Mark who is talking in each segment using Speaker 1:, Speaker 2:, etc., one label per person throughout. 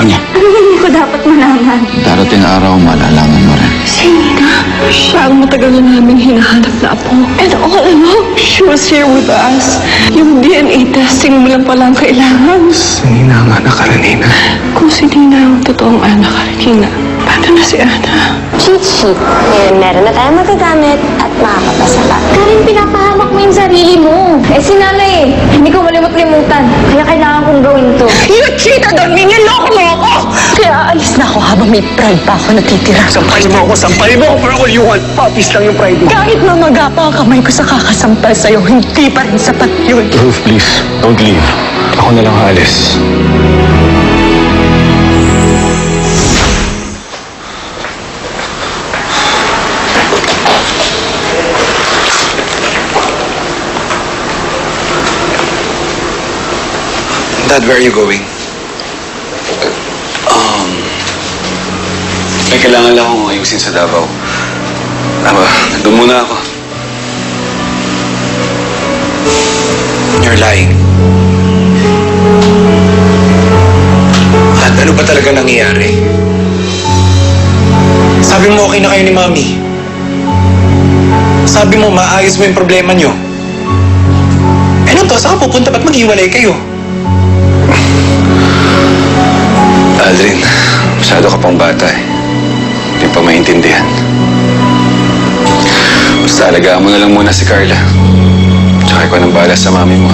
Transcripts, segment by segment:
Speaker 1: niya?
Speaker 2: Hindi ko dapat malaman.
Speaker 1: Darating araw, malalaman mo rin.
Speaker 2: Si Nina, siya ang matagal na namin hinahanap na apo. And all along, she was here with us. Yung DNA testing mo lang pala ang kailangan.
Speaker 3: Si Nina ang anak ka na, Nina.
Speaker 2: Kung si Nina ang totoong anak ka rin, Nina, paano na si Ana?
Speaker 4: Cheat sheet. Ngayon, meron na tayong magagamit at makakapasala.
Speaker 5: Karin, pinapahamak mo yung sarili mo. Eh, si nanay, hindi ko malimut-limutan. Kaya kailangan kong gawin to.
Speaker 2: You cheated on me! Niloko mo ako! Kaya aalis na ako habang may pride pa ako natitira.
Speaker 3: Sampalin mo ako for all you want. Puppies lang yung pride mo.
Speaker 2: Kahit mamaga pa ang kamay ko sa kakasampal sa'yo, hindi pa rin sapat yun.
Speaker 3: Ruth, please, don't leave. Ako na lang aalis.
Speaker 6: Dad, where are you going?
Speaker 1: May kailangan lang akong ayusin sa Davao. Doon muna ako.
Speaker 6: You're lying. Dad, ano ba talaga nangyayari? Sabi mo okay na kayo ni Mami. Sabi mo maayos mo yung problema nyo. Ano to? Saan ka pupunta? Ba't maghiwalay kayo?
Speaker 1: Aldrin, masyado ka pang bata eh. Hindi pa maintindihan. Basta alagaan mo na lang muna si Carla. Tsaka ikaw nang bahala sa mami mo.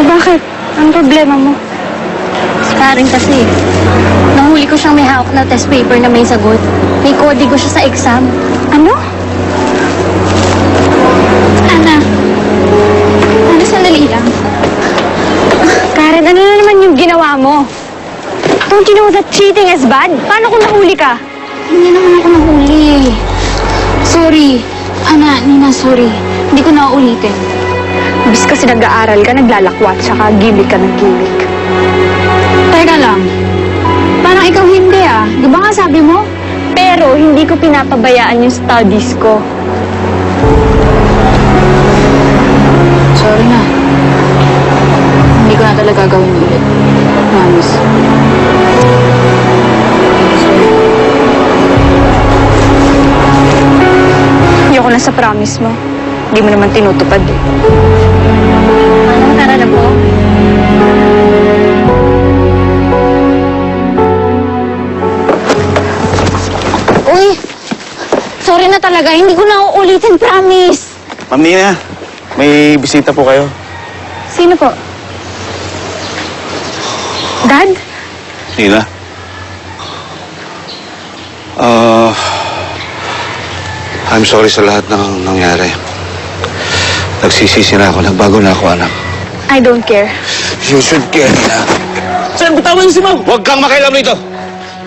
Speaker 5: Bakit? Anong problema mo? Karin kasi. Nahuli ko siyang may hawak na test paper na may sagot. May kodigo siya sa exam. Ano? Ana. Ano, sandali lang. Karen, ano na naman yung ginawa mo? Don't you know that cheating is bad? Paano kung nahuli ka? Hindi naman ako nahuli. Sorry. Ana, Nina, sorry. Hindi ko na uulitin.
Speaker 2: Bis kasi nag-aaral ka, naglalakwat, saka gimmick ka ng gimmick.
Speaker 5: Teka lang. Parang ikaw hindi ah. Di ba nga sabi mo?
Speaker 2: Pero hindi ko pinapabayaan yung studies ko.
Speaker 5: Sorry na. Hindi ko na talaga gawin ulit. Promise.
Speaker 2: Ayoko na sa promise mo. Hindi mo naman tinutupad eh.
Speaker 5: Anong tara na po? Uy! Sorry na talaga. Hindi ko na uulitin. Promise.
Speaker 3: Ma'am Nina, may bisita po kayo.
Speaker 2: Sino po? Dad?
Speaker 3: Nina? I'm sorry sa lahat ng nangyari. Nagsisisi na ako. Nagbago na ako, anak.
Speaker 2: I don't care.
Speaker 3: You should care, Nina. Sir, bitawan niyo si Ma'am! Huwag kang makialam rito!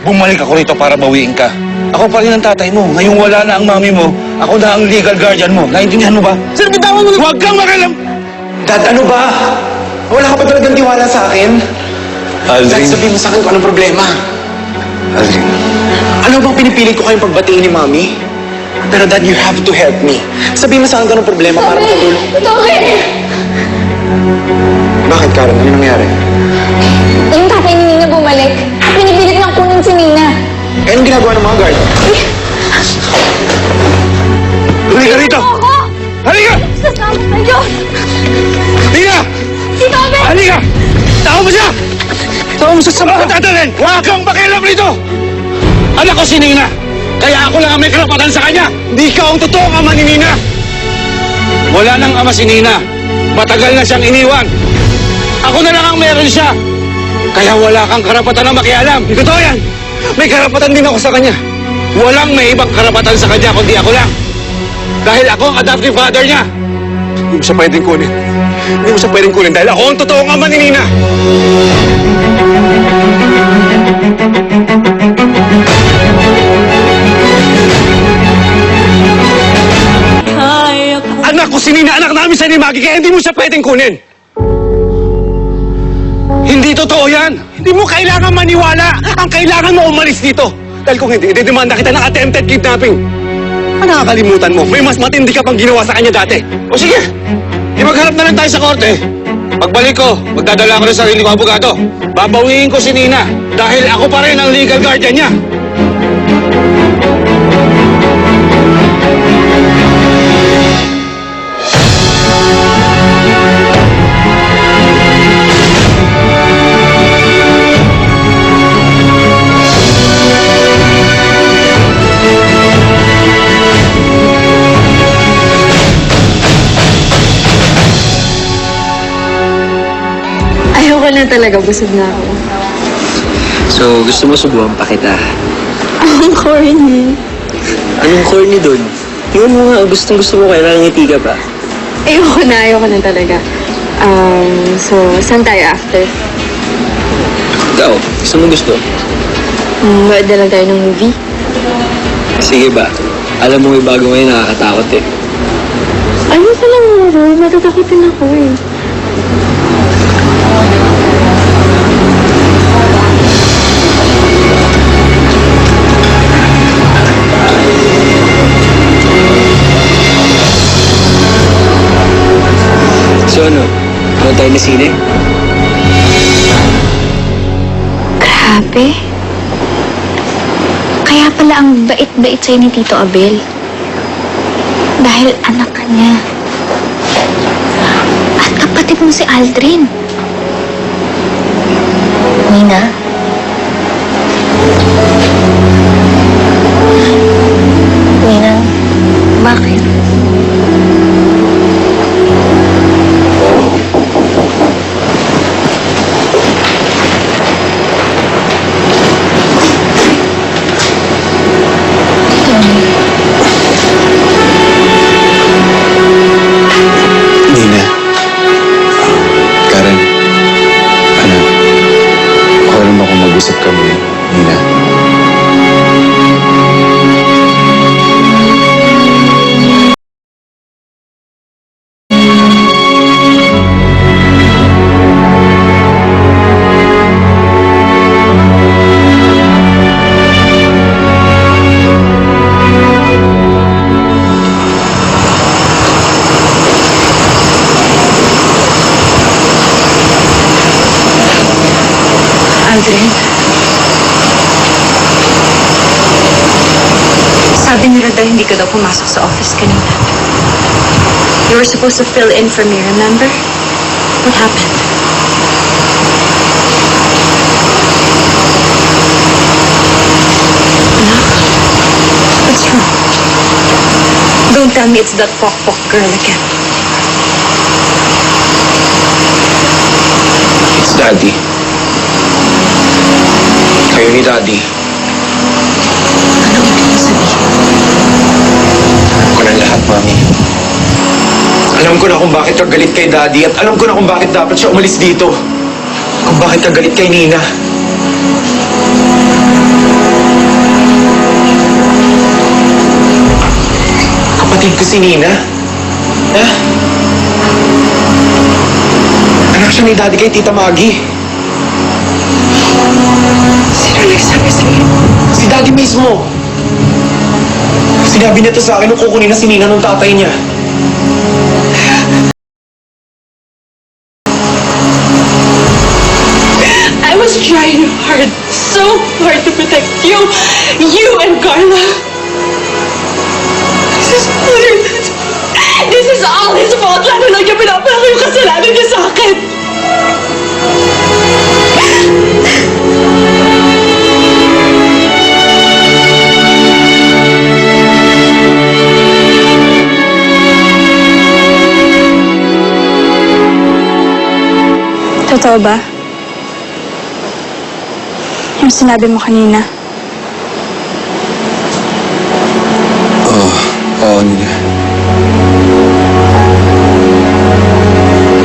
Speaker 3: Bumalik ako rito para bawiin ka. Ako pa rin ang tatay mo. Ngayong wala na ang mami mo, ako na ang legal guardian mo. Naintindihan mo ba? Sir, bitawan mo! Huwag kang makialam!
Speaker 6: Dad, ano ba? Wala ka pa talagang tiwala sa akin? Dad,
Speaker 3: Aldrin.
Speaker 6: sabihin mo sa akin kung anong problema.
Speaker 3: Aldrin.
Speaker 6: Ano bang pinipilit ko kayong pagbatiin ni Mami? Pero Dad, you have to help me. Sabihin mo sa akin kung anong problema para makatulong. Bakit, Karen? Ano nangyari?
Speaker 5: Yung tatay ni Nina bumalik. At pinipilit niyang kunin si Nina.
Speaker 6: Eh, anong ginagawa ng mga guard?
Speaker 3: Halika rito!
Speaker 5: Ako!
Speaker 3: Halika!
Speaker 5: Sa salamat ng Diyos!
Speaker 3: Nina!
Speaker 5: Si Tommy!
Speaker 3: Halika! Tao mo siya! Tao mo siya sa mga dadalhin! Huwag kang makialam rito! Anak ko si Nina! Kaya ako lang ang may karapatan sa kanya! Di ka ang totoong ama ni Nina! Wala nang ama si Nina. Matagal na siyang iniwan. Ako na lang ang meron siya. Kaya wala kang karapatan na makialam. Totoo yan! May karapatan din ako sa kanya. Walang may ibang karapatan sa kanya kundi ako lang. Dahil ako ang adoptive father niya. Hindi mo siya pwedeng kunin. Hindi mo siya pwedeng kunin dahil ako ang totoong ama ni Nina. Nina, anak namin sa ni Maggie, kaya hindi mo siya pwedeng kunin. Hindi totoo yan. Hindi mo kailangan maniwala. Ang kailangan mo umalis dito. Dahil kung hindi, ididemanda kita ng attempted kidnapping. Ang nakakalimutan mo, may mas matindi ka pang ginawa sa kanya dati. O sige, magharap na lang tayo sa korte. Pagbalik ko, magdadala ko ng sarili ko abogado. Babawiin ko si Nina dahil ako pa rin ang legal guardian niya.
Speaker 2: Ayoko na talaga, busog na ako.
Speaker 7: So, gusto mo subuhan pa kita?
Speaker 2: Ang corny.
Speaker 7: Anong corny dun? Tingnan mo nga, gustong-gusto mo kaya ngiti ka pa.
Speaker 2: Ayoko na talaga. So, saan tayo after?
Speaker 7: Ikaw, gusto mo gusto?
Speaker 2: Manood na lang tayo ng movie.
Speaker 7: Sige ba? Alam mo may bago ngayon nakakatakot eh.
Speaker 2: Ayoko lang, Moro. Matatakotin ako eh.
Speaker 7: So ano? Ano tayo na sine?
Speaker 5: Grabe. Kaya pala ang bait-bait sa'yo ni Tito Abel. Dahil anak ka niya. At kapatid mo si Aldrin. Nina? Nina, bakit?
Speaker 1: Nina. Karen. Anak. Okay lang ba kung mag-usap kami, Nina?
Speaker 2: Aldrin. Sabi ni Roda hindi ka daw pumasok sa office kanina. You were supposed to fill in for me, remember? What happened? Anak? What's wrong? Don't tell me it's that pok-pok girl again.
Speaker 6: It's Daddy. Kayo ni Daddy.
Speaker 2: Anong ibig mo sabihin?
Speaker 6: Alam ko na lahat, Mami. Alam ko na kung bakit ka galit kay Daddy at alam ko na kung bakit dapat siya umalis dito. Kung bakit ka galit kay Nina. Kapatid ko si Nina. Ha? Anak siya ni Daddy kay Tita Maggie.
Speaker 2: Sino nagsabi sa'yo?
Speaker 6: Si Daddy mismo. Sinabi niya to sa akin nung kukunin na si Nina nung tatay niya.
Speaker 2: I was trying hard, so hard to protect you and Carla. This is all his fault. Lalo lang niya pinapalaki yung kasalanan niya sa akin.
Speaker 5: Totoo ba? Yung sinabi mo kanina.
Speaker 1: Oo, Nina.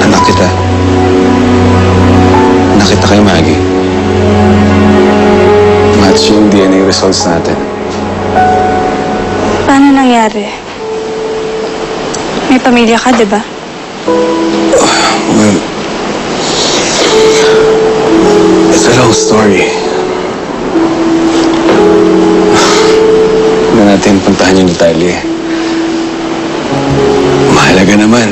Speaker 1: Anak kita. Anak kita kay Maggie. Match yung DNA results natin.
Speaker 5: Paano nangyari? May pamilya ka, di ba?
Speaker 1: Well, it's a long story. Huwag na natin puntahan yung detalye. Mahalaga naman.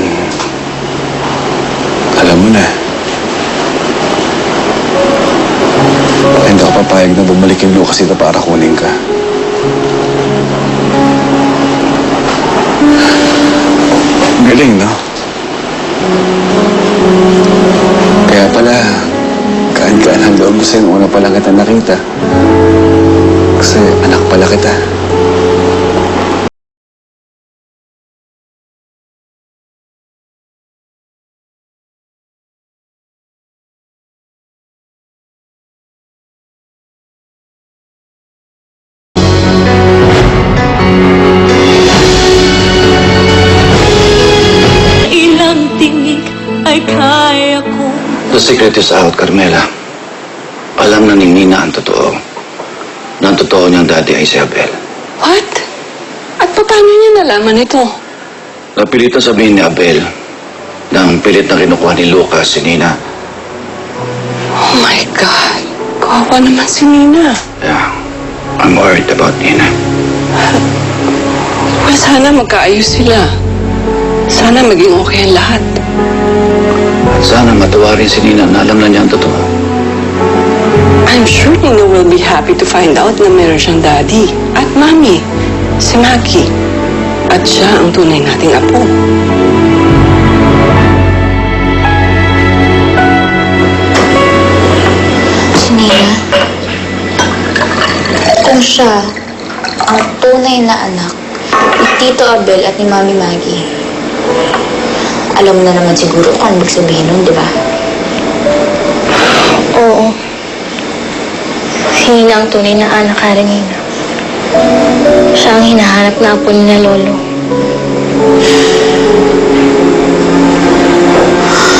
Speaker 1: Alam mo na. Hindi ako papayag na bumalik yung Lucas dito para kunin ka. Galing, no? Kaya pala, kaan-kaan ang loob ko sa'yo nung una pa lang kita nakita. Kasi anak pala kita.
Speaker 2: Ilang tinig ay kaya ko.
Speaker 3: The secret is out, Carmela. Alam na ni Nina ang totoo. Na ang totoo niyang daddy ay si Abel.
Speaker 2: What? At paano niya nalaman ito?
Speaker 3: Napilitan sabihin ni Abel na ang pilit na kinukuha ni Lucas si Nina.
Speaker 2: Oh my God. Kawawa naman si Nina.
Speaker 3: Yeah, I'm worried about Nina.
Speaker 2: Well, sana magkaayos sila. Sana maging okay ang lahat.
Speaker 3: At sana matuwa rin si Nina na alam na niya ang totoo.
Speaker 2: I'm sure Nina will be happy to find out na meron siyang daddy at mommy, si Maggie. At siya ang tunay nating apo.
Speaker 8: Si Nina, kung siya ang tunay na anak ni Tito Abel at ni Mami Maggie, alam mo na naman siguro kung ano ibig sabihin nun, di ba?
Speaker 5: Oo. Si Nina ang tunay na anak, Karenina. Siya ang hinahanap na apo ni na Lolo.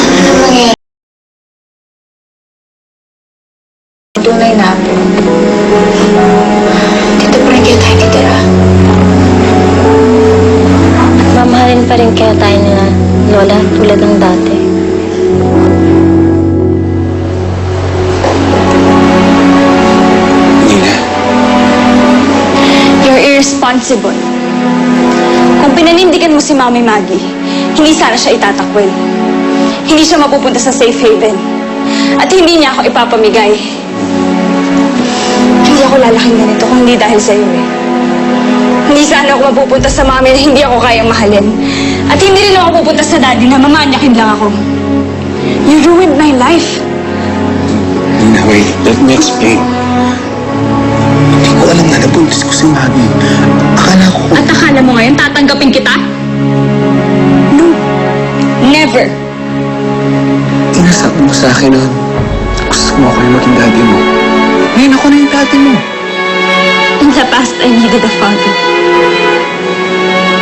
Speaker 8: Ano mangyayari? Tunay na po. Dito pa rin kaya tayo titira.
Speaker 5: Mamahalin pa rin kaya tayo nila Lola tulad ng dati.
Speaker 1: Nina,
Speaker 5: You're irresponsible. Kung pinanindigan mo si Mami Maggie, hindi sana siya itatakwil. Hindi siya mapupunta sa safe haven. At hindi niya ako ipapamigay. Hindi ako lalaking ganito kung hindi dahil sa iyo eh. Hindi sana ako mapupunta sa mami na hindi ako kayang mahalin. At hindi rin ako pupunta sa daddy na mamanyakin lang ako. You ruined my life.
Speaker 1: Nina, wait. Let me explain. Hindi ko alam na nabuntis ko si Maggie. Akala ko...
Speaker 5: At akala mo ngayon tatanggapin kita? No. Never.
Speaker 1: Inasabi mo sa akin na gusto mo ako yung maging daddy mo. Ngayon ako na yung daddy mo.
Speaker 5: In the past, I needed a father.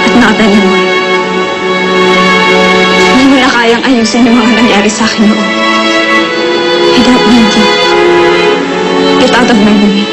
Speaker 5: But not anymore. Hindi mo na kayang ayusin yung mga nangyari sa akin noon. I don't need you. Get out of my way.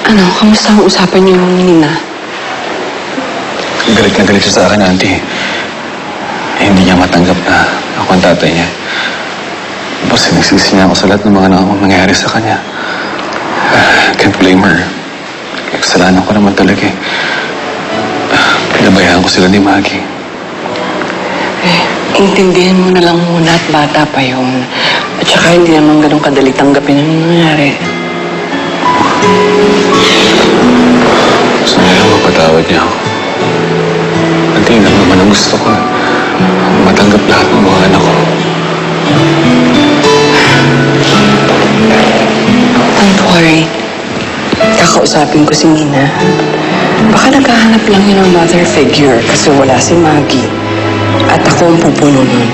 Speaker 2: Abel, kamusta ang usapan niyo ni Nina?
Speaker 1: Galit na galit siya sa akin, auntie. Hindi niya matanggap na ako ang tatay niya. Tapos sinagsisi niya ako sa lahat ng mga nangyayari sa kanya. Can't blame her. Kasalanan ko naman talaga eh. Pinabayaan ko sila ni Maggie.
Speaker 2: Intindihin mo na lang muna at bata pa yun. At saka hindi naman ganun kadali tanggapin ang nangyari.
Speaker 1: Gusto niya lang mapatawad niya ako. At yun lang naman ang gusto ko. Matanggap lahat ng mga anak ko.
Speaker 2: Don't worry. Kakausapin ko si Nina. Baka naghahanap lang yun ng mother figure kasi wala si Maggie. At ako ang pupuno nun.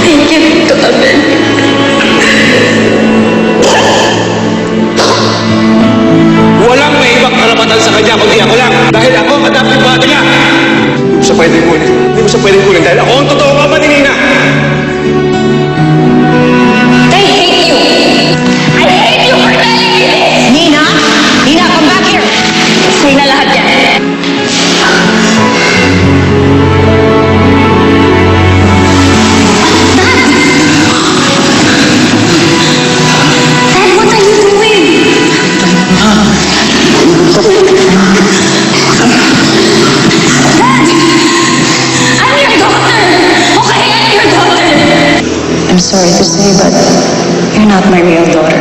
Speaker 2: Thank you, Tito Abel.
Speaker 3: Walang may ibang karapatan sa kanya kundi ako lang. Dahil ako ang adopted father niya. Hindi mo siya pwedeng kunin. Hindi mo siya pwedeng kunin dahil ako ang totoo ama ni Nina.
Speaker 5: I hate you! I hate you for telling me this! Nina! Nina, come back here! Say na lahat yan. Dad, what are you doing? Dad! I'm your daughter! Okay, I'm your daughter! I'm sorry to say, but you're not my real daughter.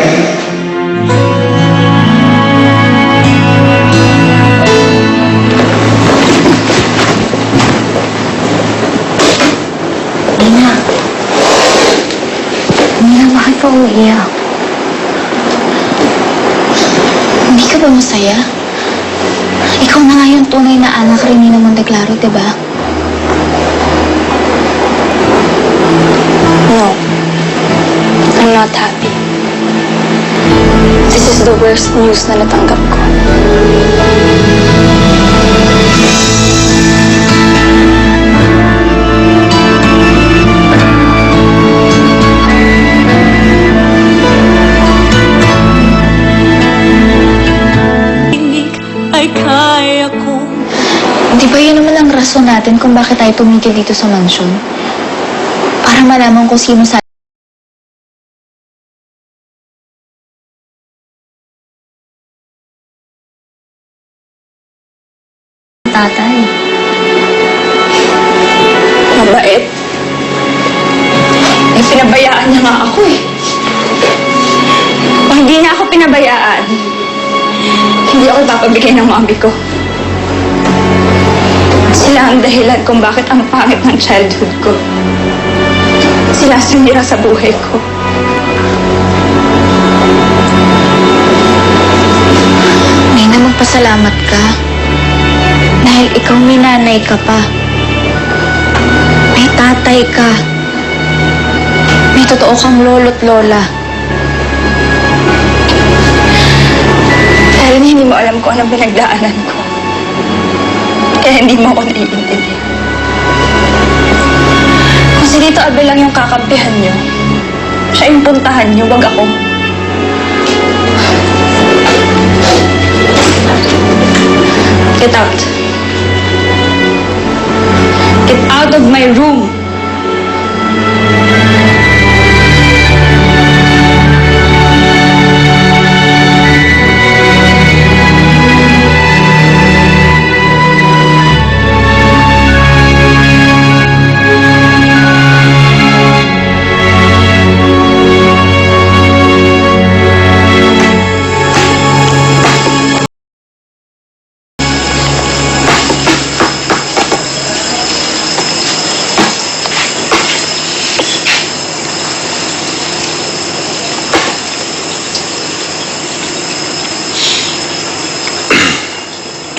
Speaker 8: Nina. Nina, bakit ka umiiyak? Hindi ka ba masaya? Ikaw na nga yung tunay na anak rin ni Monteclaro, di ba?
Speaker 5: No. I'm not happy. This is the worst news na natanggap ko.
Speaker 8: Di ba yun naman ang rason natin kung bakit tayo tumigil dito sa mansyon? Para malaman kung sino sa tatay.
Speaker 5: Mabait. Eh, pinabayaan niya nga ako eh. Kung hindi niya ako pinabayaan, hindi ako papabigay ng mami ko. Sila ang dahilan kung bakit ang pangit ng childhood ko. Sila sumira sa buhay ko.
Speaker 8: Nina, magpasalamat ka. Dahil ikaw may nanay ka pa. May tatay ka. May totoo kang lolo't lola.
Speaker 5: Pero hindi mo alam kung anong pinagdaanan ko. Kaya hindi mo ako naiintindihan. Kung si Tito Abel lang yung kakampihan niyo, siya yung puntahan niyo, wag ako. Get out. Get out of my room.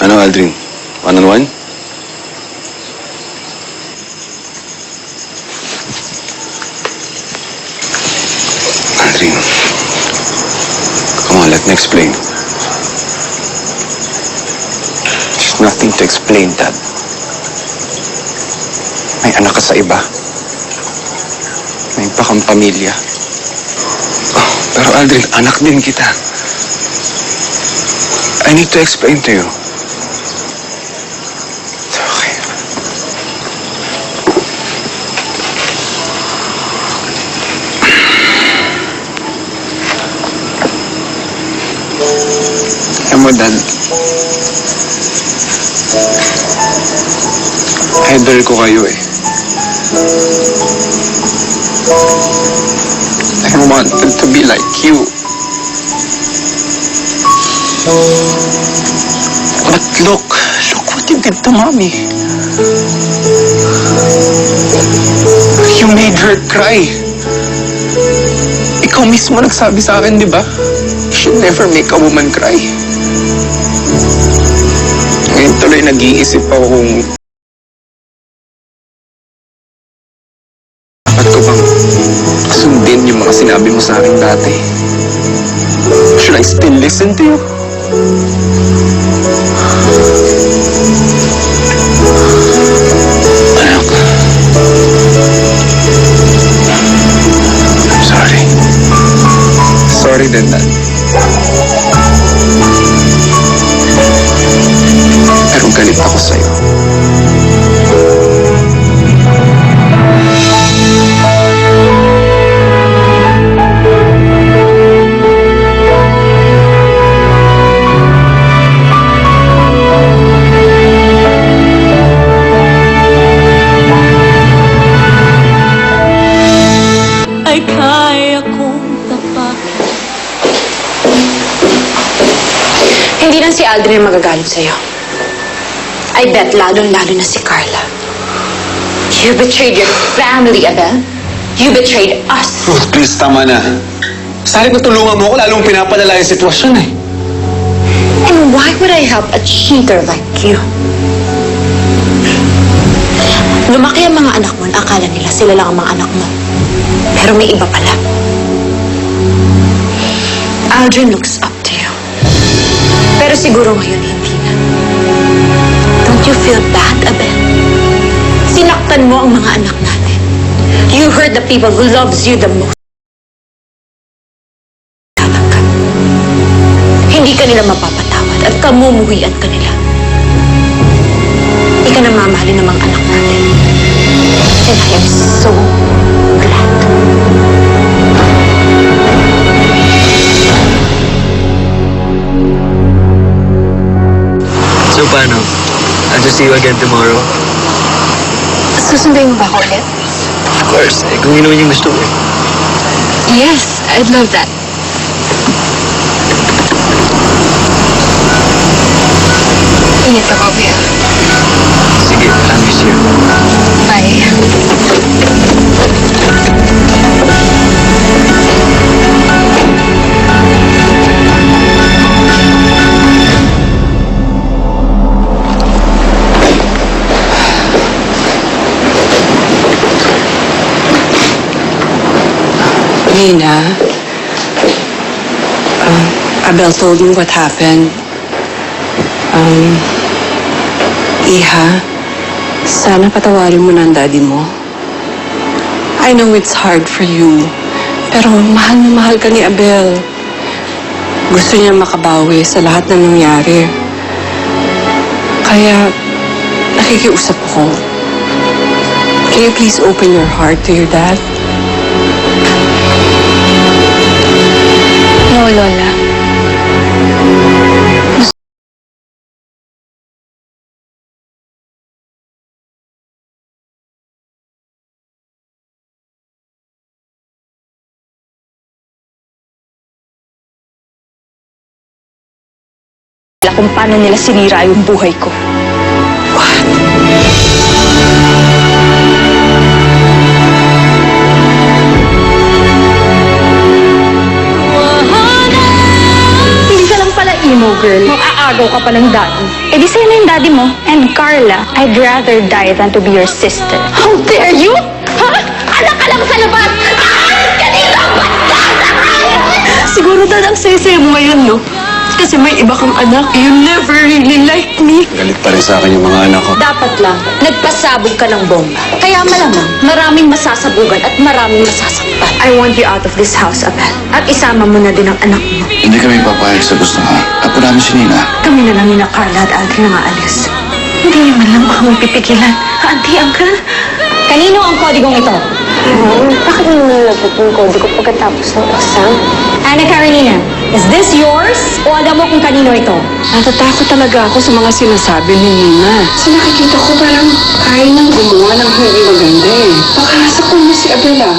Speaker 1: Ano, Aldrin? One-on-one? Aldrin. Come on, let me explain. There's nothing to explain, Dad. May anak ka sa iba. May iba kang pamilya. Oh, pero Aldrin, anak din kita. I need to explain to you. Okay. Alam mo, Dad, idol ko kayo eh. I wanted to be like you. But look what
Speaker 6: you did to Mommy. You made her cry. Ikaw mismo nagsabi sa akin, di ba? You should never make a woman cry. Ngayon tuloy nag-iisip ako kung dapat ko bang sundin yung mga sinabi mo sa akin dati. Should I still listen to you?
Speaker 1: Anak. I'm sorry.
Speaker 6: Sorry din, Dad. Pero galit ako sa'yo.
Speaker 2: Ay kaya kong tapak.
Speaker 8: Hindi lang si Aldrin ang magagalit sa'yo. I bet lalong-lalo na si Carla. You betrayed your family, Abel. You betrayed us.
Speaker 1: Ruth, please, tama na. Sa halip na tulungan mo ako, lalong pinapalala yung sitwasyon eh.
Speaker 8: And why would I help a cheater like you? Lumaki ang mga anak mo na akala nila sila lang ang mga anak mo. Pero may iba pala. Aldrin looks up to you. Pero siguro ngayon hindi na. Don't you feel bad, Abel? Sinaktan mo ang mga anak natin. You hurt the people who loves you the most. Hindi ka nila mapapatawad at kamumuhian ka nila. Hindi ka na mamahalin ng mga anak natin. And I am so glad.
Speaker 7: So paano? I'll just see you again tomorrow.
Speaker 8: Susunduin mo ba ako ulit?
Speaker 7: Of course, kung yun naman yung gusto ko eh.
Speaker 8: Yes, I'd love that. Ingat ka, Bobby.
Speaker 7: Sige, I'll miss you.
Speaker 8: Bye.
Speaker 2: Nina, Abel told me what happened. Iha, sana patawarin mo na ang daddy mo. I know it's hard for you, pero mahal na mahal ka ni Abel. Gusto niya makabawi sa lahat ng nangyari. Kaya, nakikiusap ko. Can you please open your heart to your dad?
Speaker 5: No, Lola. Kung paano nila sinira yung buhay ko. Hindi ka lang pala emo girl. Mag-aagaw ka pa ng daddy. Eh di sa'yo na yung daddy mo. And Carla, I'd rather die than to be your sister. How dare you? Ha? Anak ka lang sa labas! Aalis ka dito!
Speaker 2: Siguro ang saya-saya mo ngayon, no? Kasi may iba kang anak. You never really liked me.
Speaker 1: Galit pa rin sa akin yung mga anak ko.
Speaker 8: Dapat lang, nagpasabog ka ng bomba. Kaya malamang, maraming masasabugan at maraming masasaktan.
Speaker 5: I want you out of this house, Abel. At isama mo na din ang anak mo.
Speaker 1: Hindi kami papayag sa gusto mo. Apo namin si Nina.
Speaker 5: Kami na lang ni na Carla at Aldrin na aalis. Hindi naman lang baka magpipigilan. Auntie, Uncle.
Speaker 8: Kanino ang kodigong ito?
Speaker 5: Bakit mo nalabot yung kodigo pagkatapos ng exam?
Speaker 8: Ana Karenina, is this yours? O alam mo kung kanino ito?
Speaker 2: Natatakot talaga ako sa mga sinasabi ni Nina. Sa nakikita ko parang kaya nang gumawa ng hindi maganda eh. Baka nasa kanya si Abela.